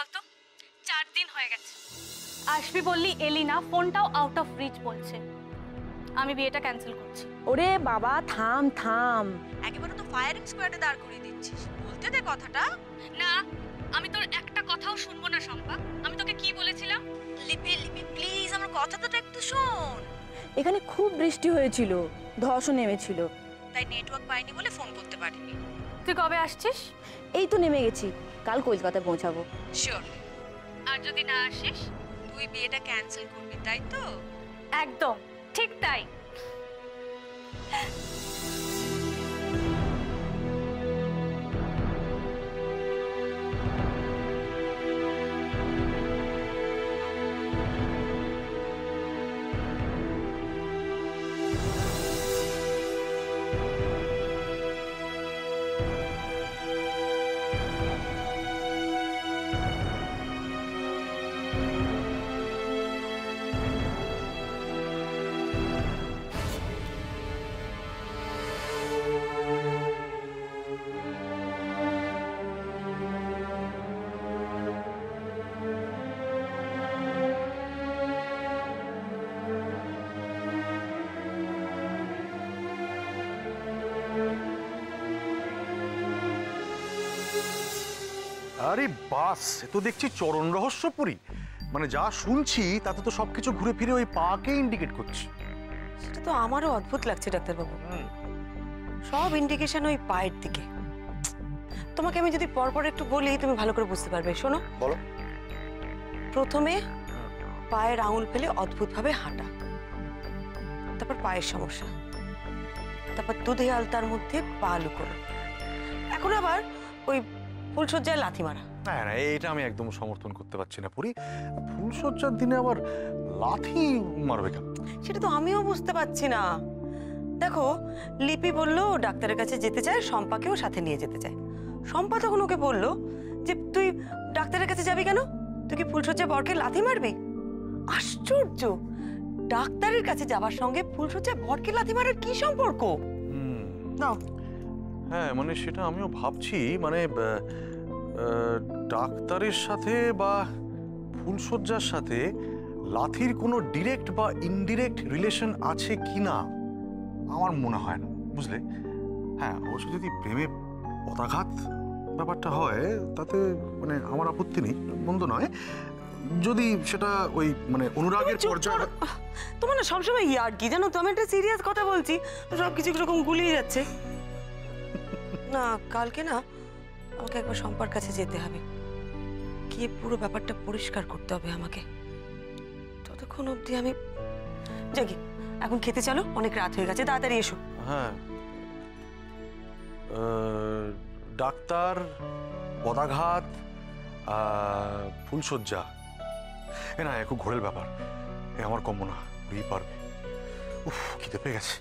বলতো? 4 দিন হয়ে গেছে। আসবি বললি এলি না, ফোনটাও আউট অফ রিচ বলছে। আমি বিয়েটা ক্যান্সেল করছি। ওরে বাবা থাম থাম, একেবারে তো ফায়ারিং স্কোয়াডে দাঁড় করিয়ে দিচ্ছিস। বলতে দে কথাটা। না, আমি তোর একটা কথাও শুনবো না শম্পা। আমি তোকে কি বলেছিলাম? লিপি লিপি প্লিজ আমার কথাটা তো একটু শোন। এখানে খুব বৃষ্টি হয়েছিল, ধসও নেমেছিল, তাই নেটওয়ার্ক পাইনি বলে ফোন করতে পারিনি। তুই কবে আসছিস? এই তো নেমে গেছি, কাল কলকাতায় পৌঁছাবো। শিওর। আর যদি না আসিস? তুই বিয়েটা ক্যান্সেল করবি তাই তো? একদম ঠিক তাই। আরে বাস, এ তো দেখছি চরণ রহস্যপুরী। মানে যা শুনছি তাতে তো সবকিছু ঘুরে ফিরে ওই পাকে ইন্ডিকেট করছে। সেটা তো আমারও অদ্ভুত লাগছে ডাক্তারবাবু, সব ইন্ডিকেশন ওই পায়ের দিকে। তোমাকে আমি যদি পরপর একটু বলি তুমি ভালো করে বুঝতে পারবে। শোনো, বলো। প্রথমে পায়ের আঙুল ফেলে অদ্ভুতভাবে হাঁটা, তারপর পায়ের সমস্যা, তারপর দুধে আলতার মধ্যে পা লুকোনো, এখন আবার ওই ফুলসজ্জায় লাথি মারা। না না, এটা আমি একদম সমর্থন করতে পারছি না পুরি। ফুলসজ্জার দিনে আবার লাথি মারবে কেন? সেটা তো আমিও বুঝতে পারছি না। দেখো, লিপি বললো ডাক্তারের কাছে যেতে চায়, শম্পাকেও সাথে নিয়ে যেতে চায়। শম্পা তখন ওকে বললো যে তুই ডাক্তারের কাছে যাবি কেন, তুই কি ফুলসজ্জায় বরকে লাথি মারবি? আশ্চর্য, ডাক্তারের কাছে যাবার সঙ্গে ফুলসজ্জায় বরকে লাথি মারার কি সম্পর্ক? না, হ্যাঁ মানে সেটা আমিও ভাবছি। মানে ডাক্তারের সাথে বা ফুলসজ্জার সাথে লাথির কোনো ডিরেক্ট বা ইনডিরেক্ট রিলেশন আছে কিনা আমার মনে হয় না, বুঝলে। হ্যাঁ, অবশ্য যদি প্রেমে পদাঘাত ব্যাপারটা হয় তাতে মানে আমার আপত্তি নেই, মন্দ নয়, যদি সেটা ওই মানে অনুরাগের পর্যায়ে। তোমার না সবসময় ইয়ার কি জানো তো, আমি একটা সিরিয়াস কথা বলছি, সবকিছু এরকম গুলিয়ে যাচ্ছে। না, কালকে না আমাকে একবার শম্পার কাছে যেতে হবে, গিয়ে পুরো ব্যাপারটা পরিষ্কার করতে হবে আমাকে। ততক্ষণ অবধি আমি জাগি। এখন খেতে চলো, অনেক রাত হয়ে গেছে, তাড়াতাড়ি এসো। হ্যাঁ, ডাক্তার, পদাঘাত, ফুলসজ্জা, এ না খুব ঘোরের ব্যাপার। এ আমার কম্য না, পারবে। উফ, খিদে পেয়ে গেছে।